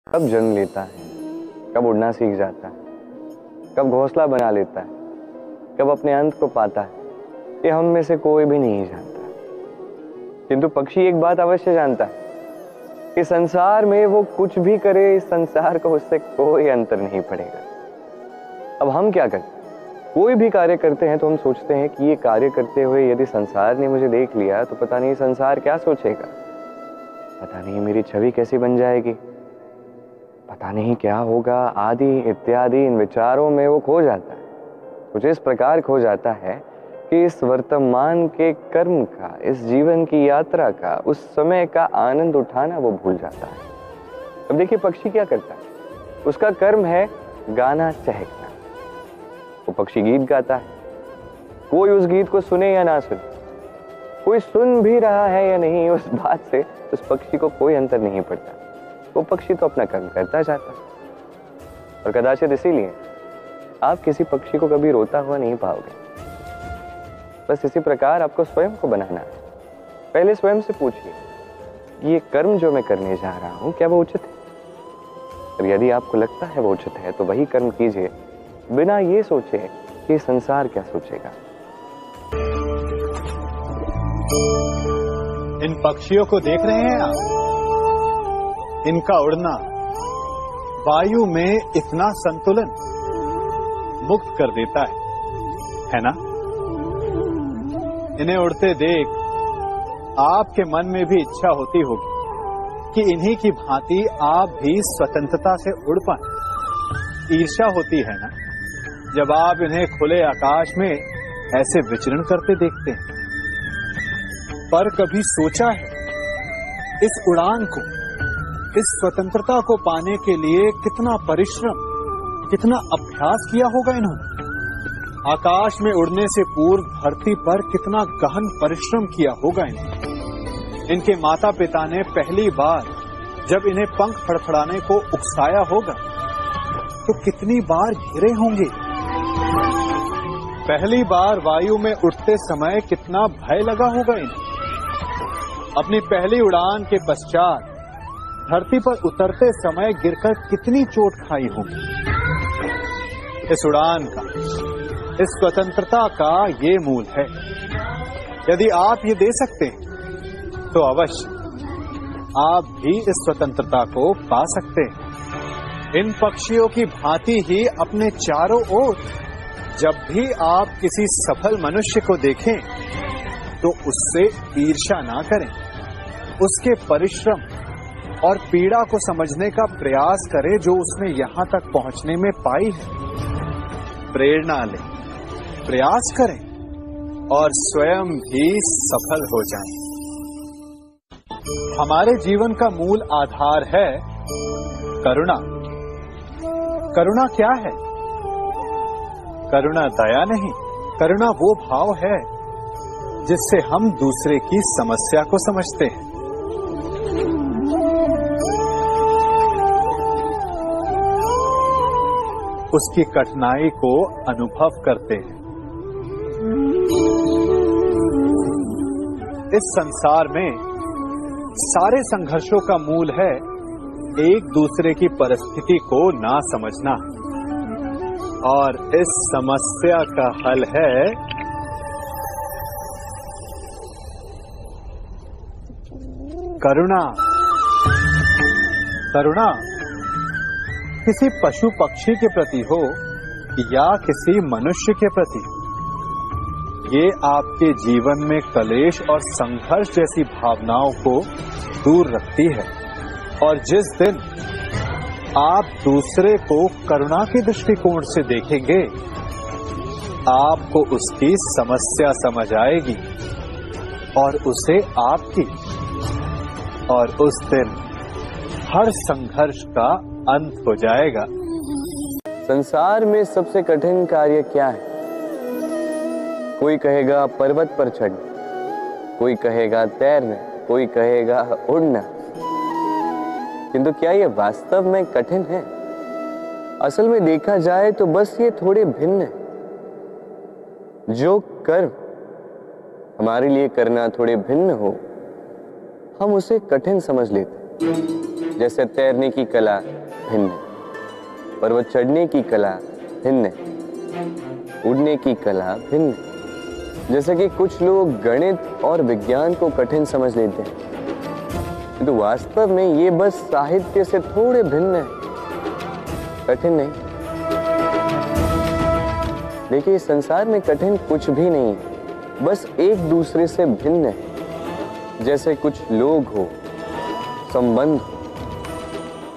कब जन्म लेता है, कब उड़ना सीख जाता है, कब घोंसला बना लेता है, कब अपने अंत को पाता है, ये हम में से कोई भी नहीं जानता। किंतु पक्षी एक बात अवश्य जानता है कि संसार में वो कुछ भी करे, इस संसार को उससे कोई अंतर नहीं पड़ेगा। अब हम क्या करें? कोई भी कार्य करते हैं तो हम सोचते हैं कि ये कार्य करते हुए यदि संसार ने मुझे देख लिया तो पता नहीं संसार क्या सोचेगा, पता नहीं मेरी छवि कैसी बन जाएगी, पता नहीं क्या होगा, आदि इत्यादि इन विचारों में वो खो जाता है। कुछ इस प्रकार खो जाता है कि इस वर्तमान के कर्म का, इस जीवन की यात्रा का, उस समय का आनंद उठाना वो भूल जाता है। अब देखिए पक्षी क्या करता है, उसका कर्म है गाना चहकना। वो पक्षी गीत गाता है, कोई उस गीत को सुने या ना सुने, कोई सुन भी रहा है या नहीं, उस बात से उस पक्षी को कोई अंतर नहीं पड़ता। वो पक्षी तो अपना कर्म करता जाता है। और कदाचित इसीलिए आप किसी पक्षी को कभी रोता हुआ नहीं पाओगे। बस इसी प्रकार आपको स्वयं को बनाना है। पहले स्वयं से पूछिए कि ये कर्म जो मैं करने जा रहा हूं क्या वो उचित है? और यदि आपको लगता है वो उचित है तो वही कर्म कीजिए, बिना ये सोचे कि संसार क्या सोचेगा। इन पक्षियों को देख रहे हैं आप? इनका उड़ना वायु में इतना संतुलन मुक्त कर देता है ना? इन्हें उड़ते देख आपके मन में भी इच्छा होती होगी कि इन्हीं की भांति आप भी स्वतंत्रता से उड़ पाए। ईर्ष्या होती है ना जब आप इन्हें खुले आकाश में ऐसे विचरण करते देखते हैं। पर कभी सोचा है इस उड़ान को, इस स्वतंत्रता को पाने के लिए कितना परिश्रम, कितना अभ्यास किया होगा इन्होंने? आकाश में उड़ने से पूर्व धरती पर कितना गहन परिश्रम किया होगा इन्हें। इनके माता पिता ने पहली बार जब इन्हें पंख फड़फड़ाने को उकसाया होगा तो कितनी बार घिरे होंगे। पहली बार वायु में उड़ते समय कितना भय लगा होगा इन्हें। अपनी पहली उड़ान के पश्चात धरती पर उतरते समय गिरकर कितनी चोट खाई होगी। इस उड़ान का, इस स्वतंत्रता का ये मूल है। यदि आप ये दे सकते हैं तो अवश्य आप भी इस स्वतंत्रता को पा सकते हैं। इन पक्षियों की भांति ही अपने चारों ओर जब भी आप किसी सफल मनुष्य को देखें तो उससे ईर्ष्या ना करें, उसके परिश्रम और पीड़ा को समझने का प्रयास करें जो उसने यहां तक पहुंचने में पाई है। प्रेरणा लें, प्रयास करें और स्वयं भी सफल हो जाएं। हमारे जीवन का मूल आधार है करुणा। करुणा क्या है? करुणा दया नहीं, करुणा वो भाव है जिससे हम दूसरे की समस्या को समझते हैं। उसकी कठिनाई को अनुभव करते हैं। इस संसार में सारे संघर्षों का मूल है एक दूसरे की परिस्थिति को ना समझना, और इस समस्या का हल है करुणा। करुणा किसी पशु पक्षी के प्रति हो या किसी मनुष्य के प्रति, ये आपके जीवन में कलेश और संघर्ष जैसी भावनाओं को दूर रखती है। और जिस दिन आप दूसरे को करुणा के दृष्टिकोण से देखेंगे, आपको उसकी समस्या समझ आएगी और उसे आपकी, और उस दिन हर संघर्ष का अंत हो जाएगा। संसार में सबसे कठिन कार्य क्या है? कोई कहेगा पर्वत पर चढ़ना, कोई कहेगा तैरना, कोई कहेगा उड़ना। किंतु क्या ये वास्तव में कठिन है? असल में देखा जाए तो बस ये थोड़े भिन्न है। जो कर्म हमारे लिए करना थोड़े भिन्न हो, हम उसे कठिन समझ लेते हैं। जैसे तैरने की कला भिन्न, पर्वत चढ़ने की कला भिन्न, उड़ने की कला भिन्न। जैसे कि कुछ लोग गणित और विज्ञान को कठिन समझ लेते हैं, किंतु वास्तव में ये बस साहित्य से थोड़े भिन्न है, कठिन नहीं। देखिए, इस संसार में कठिन कुछ भी नहीं है, बस एक दूसरे से भिन्न है। जैसे कुछ लोग हो, संबंध हो,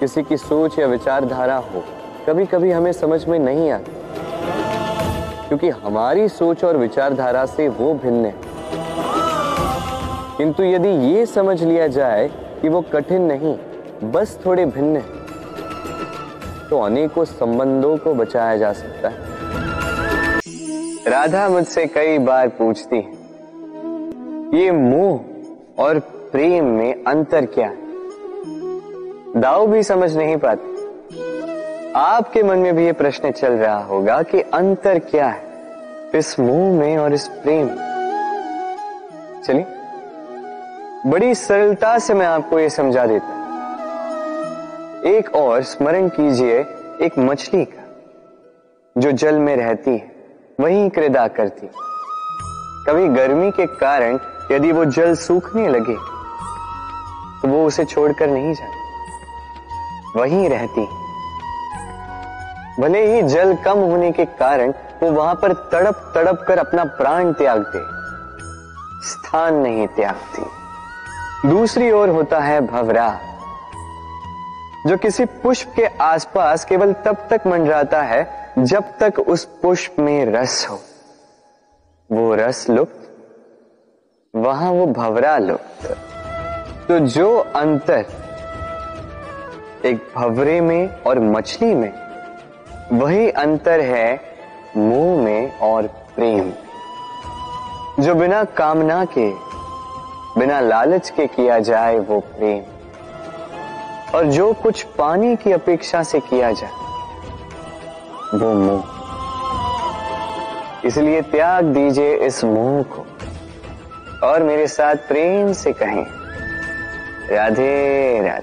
किसी की सोच या विचारधारा हो, कभी कभी हमें समझ में नहीं आती, क्योंकि हमारी सोच और विचारधारा से वो भिन्न है। किंतु यदि ये समझ लिया जाए कि वो कठिन नहीं, बस थोड़े भिन्न है, तो अनेकों संबंधों को बचाया जा सकता है। राधा मुझसे कई बार पूछती है, ये मोह और प्रेम में अंतर क्या है? दाऊ भी समझ नहीं पाती। आपके मन में भी ये प्रश्न चल रहा होगा कि अंतर क्या है इस मोह में और इस प्रेम में। चलिए, बड़ी सरलता से मैं आपको ये समझा देता हूं। एक और स्मरण कीजिए एक मछली का, जो जल में रहती है, वहीं क्रीड़ा करती। कभी गर्मी के कारण यदि वो जल सूखने लगे तो वो उसे छोड़कर नहीं जाती, वहीं रहती। भले ही जल कम होने के कारण वो वहां पर तड़प तड़प कर अपना प्राण त्याग दे, स्थान नहीं त्यागती। दूसरी ओर होता है भंवरा, जो किसी पुष्प के आसपास केवल तब तक मंडराता है जब तक उस पुष्प में रस हो। वो रस लुप्त, वहां वो भंवरा लुप्त। तो जो अंतर एक भंवरे में और मछली में, वही अंतर है मोह में और प्रेम में। जो बिना कामना के, बिना लालच के किया जाए वो प्रेम, और जो कुछ पाने की अपेक्षा से किया जाए वो मोह। इसलिए त्याग दीजिए इस मोह को और मेरे साथ प्रेम से कहें, राधे राधे।